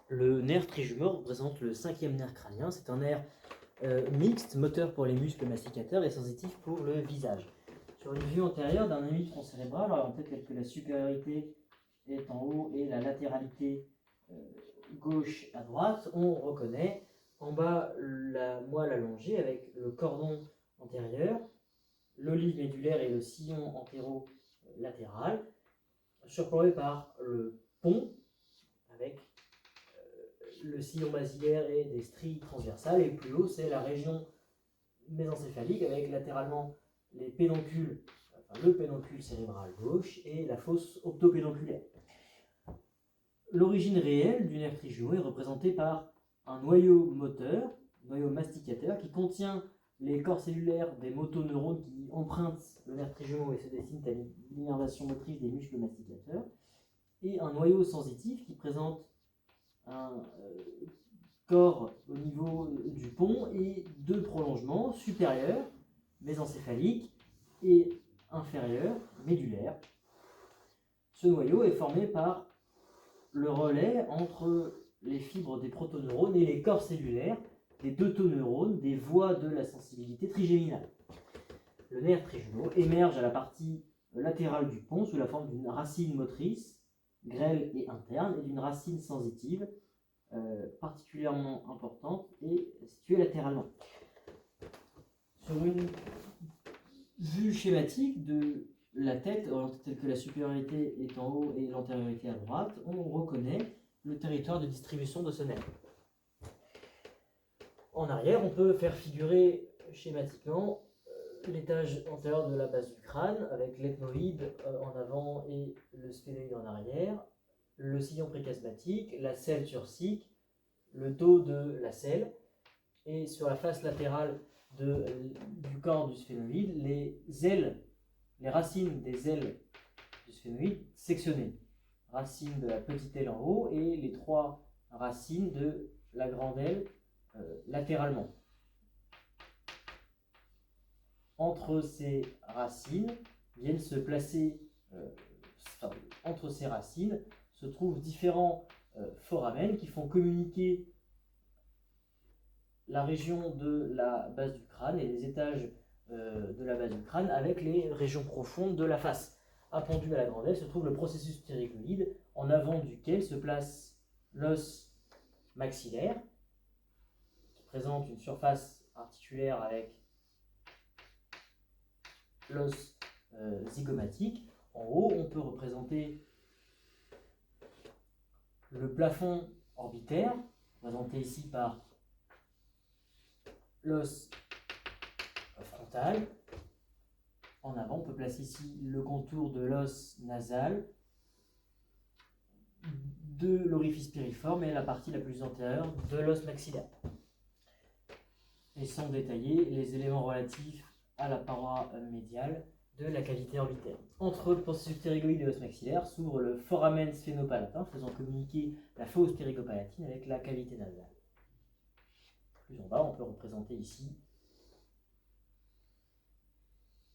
Le nerf trijumeau représente le 5e nerf crânien. C'est un nerf mixte, moteur pour les muscles masticateurs et sensitif pour le visage. Sur une vue antérieure d'un hémisphère cérébral, alors on peut dire que la supériorité est en haut et la latéralité gauche à droite, on reconnaît en bas la moelle allongée avec le cordon antérieur, l'olive médulaire et le sillon antéro-latéral, surplombé par le pont avec le sillon basilaire et des stries transversales, et plus haut c'est la région mésencéphalique avec latéralement les pédoncules, le pédoncule cérébral gauche et la fosse octopédonculaire. L'origine réelle du nerf trijumeau est représentée par un noyau moteur, noyau masticateur, qui contient les corps cellulaires des motoneurones qui empruntent le nerf trijumeau et se destinent à l'innervation motrice des muscles masticateurs, et un noyau sensitif qui présente un corps au niveau du pont et deux prolongements supérieurs, mésencéphaliques, et inférieurs, médulaires. Ce noyau est formé par le relais entre les fibres des protoneurones et les corps cellulaires des deutoneurones des voies de la sensibilité trigéminale. Le nerf trijumeau émerge à la partie latérale du pont sous la forme d'une racine motrice, grêle et interne, et d'une racine sensitive particulièrement importante et située latéralement. Sur une vue schématique de la tête, telle que la supériorité est en haut et l'antériorité à droite, on reconnaît le territoire de distribution de ce nerf. En arrière, on peut faire figurer schématiquement l'étage antérieur de la base du crâne avec l'ethmoïde en avant et le sphénoïde en arrière, le sillon préchiasmatique, la selle turcique, le dos de la selle, et sur la face latérale du corps du sphénoïde, les racines des ailes du sphénoïde sectionnées. Racine de la petite aile en haut et les trois racines de la grande aile latéralement. Entre ces racines viennent se placer, entre ces racines se trouvent différents foramen qui font communiquer la région de la base du crâne et les étages de la base du crâne avec les régions profondes de la face. Appendu à la grande aile se trouve le processus ptérygoïde, en avant duquel se place l'os maxillaire, qui présente une surface articulaire avec l'os zygomatique. En haut, on peut représenter le plafond orbitaire, représenté ici par l'os frontal. En avant, on peut placer ici le contour de l'os nasal, de l'orifice piriforme et la partie la plus antérieure de l'os maxillaire. Et sont détaillés les éléments relatifs à la paroi médiale de la cavité orbitaire. Entre le processus ptérygoïde et l'os maxillaire s'ouvre le foramen sphénopalatin, faisant communiquer la fosse ptérygopalatine avec la cavité nasale. Plus en bas, on peut représenter ici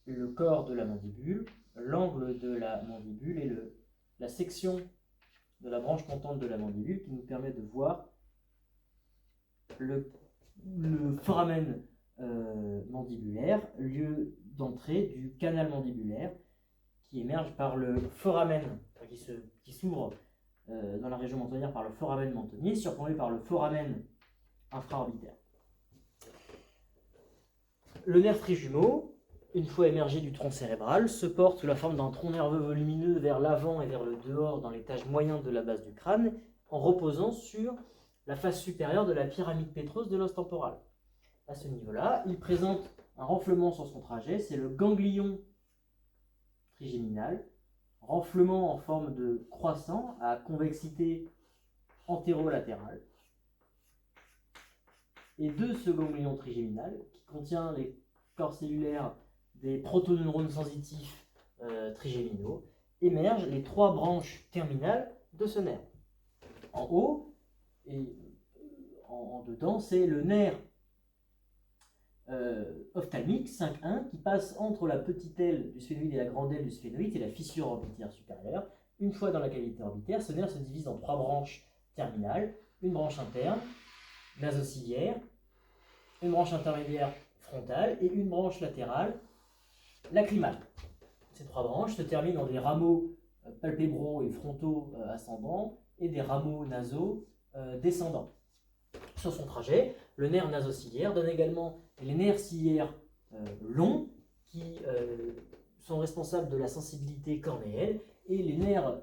le corps de la mandibule, l'angle de la mandibule et la section de la branche montante de la mandibule qui nous permet de voir le foramen mandibulaire, lieu d'entrée du canal mandibulaire qui émerge par le foramen, qui s'ouvre dans la région mentonnière par le foramen mentonnier, surplombé par le foramen infraorbitaire. Le nerf trijumeau, une fois émergé du tronc cérébral, se porte sous la forme d'un tronc nerveux volumineux vers l'avant et vers le dehors dans l'étage moyen de la base du crâne, en reposant sur la face supérieure de la pyramide pétreuse de l'os temporal. À ce niveau-là, il présente un renflement sur son trajet, c'est le ganglion trigéminal, renflement en forme de croissant à convexité antérolatérale. Et de ce ganglion trigéminal, qui contient les corps cellulaires des protoneurones sensitifs trigéminaux, émergent les trois branches terminales de ce nerf. En haut et en dedans, c'est le nerf ophtalmique 5-1 qui passe entre la petite aile du sphénoïde et la grande aile du sphénoïde et la fissure orbitaire supérieure. Une fois dans la cavité orbitaire, ce nerf se divise en trois branches terminales, une branche interne, nasociliaire, une branche intermédiaire frontale et une branche latérale, lacrymale. Ces trois branches se terminent dans des rameaux palpébraux et frontaux ascendants et des rameaux nasaux descendants. Sur son trajet, le nerf nasociliaire donne également les nerfs ciliaires longs qui sont responsables de la sensibilité cornéenne et les nerfs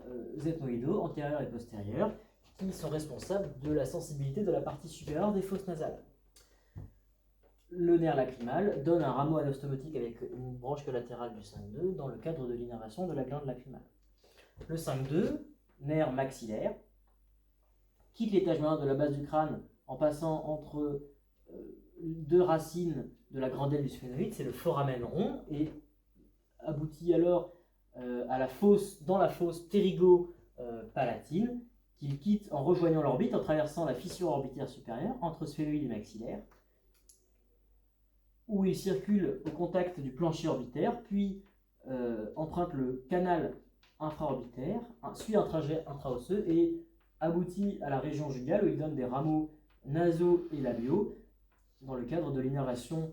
ethmoïdaux, antérieurs et postérieurs, qui sont responsables de la sensibilité de la partie supérieure des fosses nasales. Le nerf lacrymal donne un rameau anastomotique avec une branche collatérale du 5-2 dans le cadre de l'innervation de la glande lacrymale. Le 5-2, nerf maxillaire, quitte l'étage moyen de la base du crâne en passant entre deux racines de la grande aile du sphénoïde, c'est le foramen rond, et aboutit alors dans la fosse ptérygo-palatine, qu'il quitte en rejoignant l'orbite, en traversant la fissure orbitaire supérieure entre sphénoïde et maxillaire, où il circule au contact du plancher orbitaire, puis emprunte le canal infraorbitaire, suit un trajet intraosseux et aboutit à la région jugale où il donne des rameaux nasaux et labiaux dans le cadre de l'innervation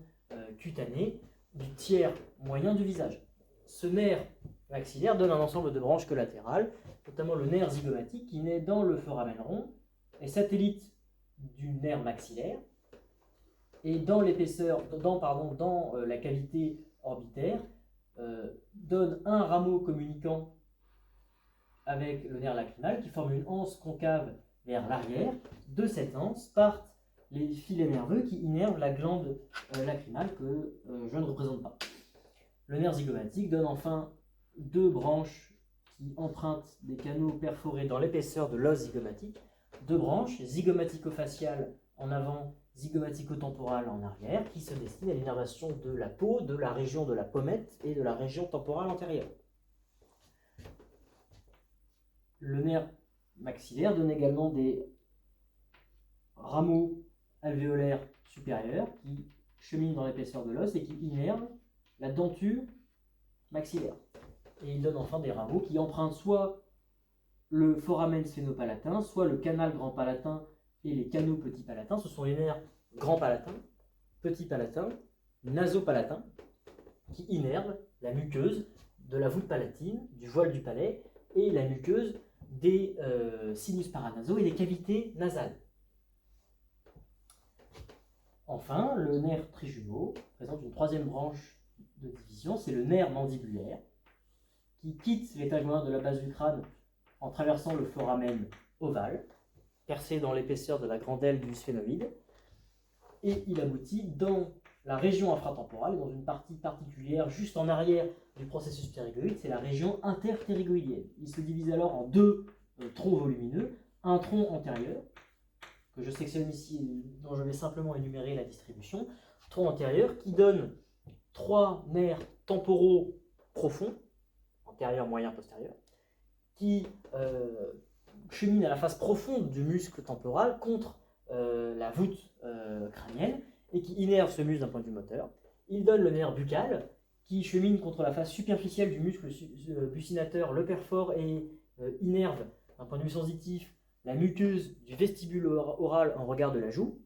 cutanée du tiers moyen du visage. Ce nerf maxillaire donne un ensemble de branches collatérales, notamment le nerf zygomatique qui naît dans le foramen rond, est satellite du nerf maxillaire et dans l'épaisseur, dans la cavité orbitaire, donne un rameau communiquant avec le nerf lacrymal qui forme une anse concave vers l'arrière. De cette anse partent les filets nerveux qui innervent la glande lacrymale que je ne représente pas. Le nerf zygomatique donne enfin deux branches qui empruntent des canaux perforés dans l'épaisseur de l'os zygomatique, deux branches, zygomatico-faciales en avant, zygomatico-temporale en arrière, qui se destinent à l'innervation de la peau, de la région de la pommette et de la région temporale antérieure. Le nerf maxillaire donne également des rameaux alvéolaires supérieurs qui cheminent dans l'épaisseur de l'os et qui innervent la denture maxillaire. Et il donne enfin des rameaux qui empruntent soit le foramen sphénopalatin, soit le canal grand palatin et les canaux petit palatin. Ce sont les nerfs grand palatin, petit palatin, nasopalatin, qui innervent la muqueuse de la voûte palatine, du voile du palais, et la muqueuse des sinus paranasaux et des cavités nasales. Enfin, le nerf trijumeau présente une troisième branche de division, c'est le nerf mandibulaire, qui quitte l'étage moyen de la base du crâne en traversant le foramen ovale, percé dans l'épaisseur de la grande aile du sphénoïde, et il aboutit dans la région infratemporale, dans une partie particulière juste en arrière du processus ptérygoïde, c'est la région interptérygoïdienne. Il se divise alors en deux troncs volumineux, un tronc antérieur, que je sectionne ici, dont je vais simplement énumérer la distribution, tronc antérieur qui donne trois nerfs temporaux profonds, antérieur, moyen, postérieur, qui cheminent à la face profonde du muscle temporal contre la voûte crânienne et qui innerve ce muscle d'un point de vue moteur. Il donne le nerf buccal qui chemine contre la face superficielle du muscle buccinateur, le perfore et innerve d'un point de vue sensitif la muqueuse du vestibule oral en regard de la joue.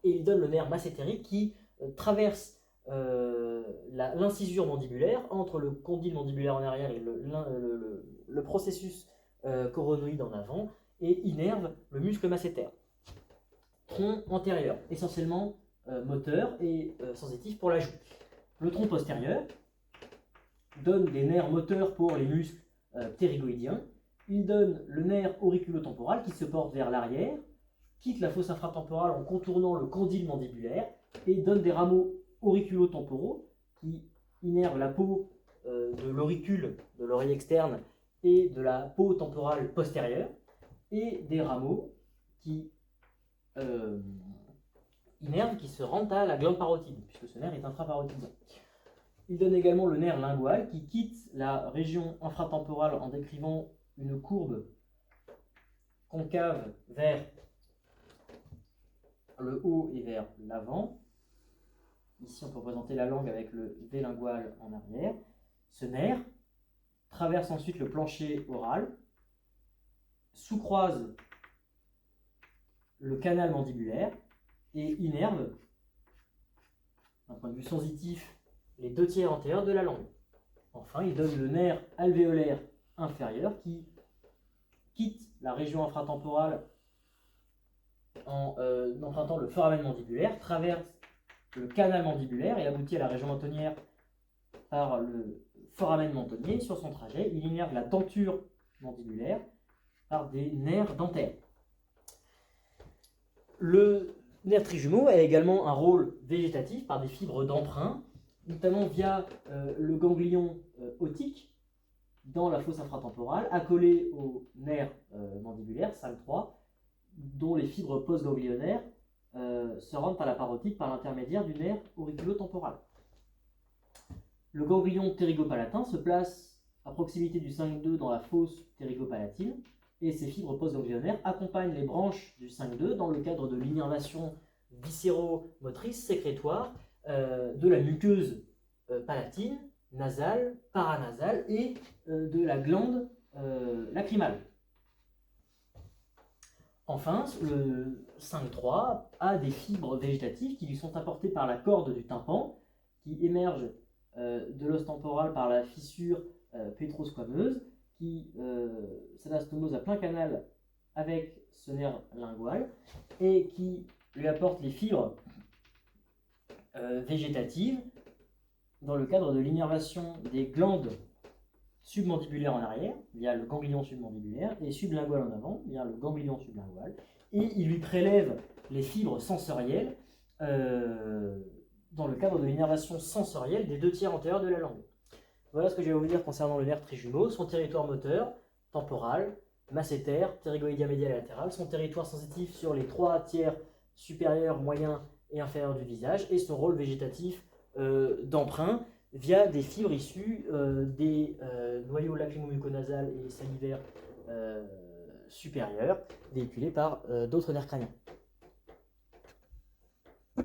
Et il donne le nerf massétérique qui traverse l'incisure mandibulaire entre le condyle mandibulaire en arrière et le processus coronoïde en avant et innerve le muscle masséter. Tronc antérieur, essentiellement moteur et sensitif pour la joue. Le tronc postérieur donne des nerfs moteurs pour les muscles ptérygoïdiens. Il donne le nerf auriculotemporal qui se porte vers l'arrière, quitte la fosse infratemporale en contournant le condyle mandibulaire et donne des rameaux auriculotemporaux qui innervent la peau de l'auricule de l'oreille externe et de la peau temporale postérieure, et des rameaux qui innervent, qui se rendent à la glande parotide, puisque ce nerf est intraparotidien. Il donne également le nerf lingual qui quitte la région infratemporale en décrivant une courbe concave vers le haut et vers l'avant. Ici, on peut représenter la langue avec le V lingual en arrière. Ce nerf traverse ensuite le plancher oral, sous-croise le canal mandibulaire et innerve, d'un point de vue sensitif, les 2 tiers antérieurs de la langue. Enfin, il donne le nerf alvéolaire inférieur qui quitte la région infratemporale en empruntant le foramen mandibulaire, traverse le canal mandibulaire et aboutit à la région mentonnière par le foramen mentonnier. Sur son trajet, il innerve la denture mandibulaire par des nerfs dentaires. Le nerf trijumeau a également un rôle végétatif par des fibres d'emprunt, notamment via le ganglion otique dans la fosse infratemporale, accolé au nerf mandibulaire 5-3, dont les fibres postganglionnaires se rendent à la parotide par l'intermédiaire du nerf auriculotemporal. Le ganglion pterygopalatin se place à proximité du 5-2 dans la fosse pterygopalatine, et ces fibres postganglionnaires accompagnent les branches du 5-2 dans le cadre de l'innervation viscéromotrice sécrétoire de la muqueuse palatine, nasale, paranasale et de la glande lacrymale. Enfin, le 5-3 a des fibres végétatives qui lui sont apportées par la corde du tympan, qui émerge de l'os temporal par la fissure pétrosquameuse, qui s'anastomose à plein canal avec ce nerf lingual, et qui lui apporte les fibres végétatives dans le cadre de l'innervation des glandes submandibulaire en arrière, via le ganglion submandibulaire, et sublingual en avant, via le ganglion sublingual, et il lui prélève les fibres sensorielles dans le cadre de l'innervation sensorielle des 2 tiers antérieurs de la langue. Voilà ce que je vais vous dire concernant le nerf trijumeau, son territoire moteur, temporal, masséter, ptérygoïdien médial et latéral, son territoire sensitif sur les 3 tiers supérieurs, moyens et inférieurs du visage, et son rôle végétatif d'emprunt, via des fibres issues des noyaux lacrymo-muconasal et salivaires supérieurs, véhiculés par d'autres nerfs crâniens.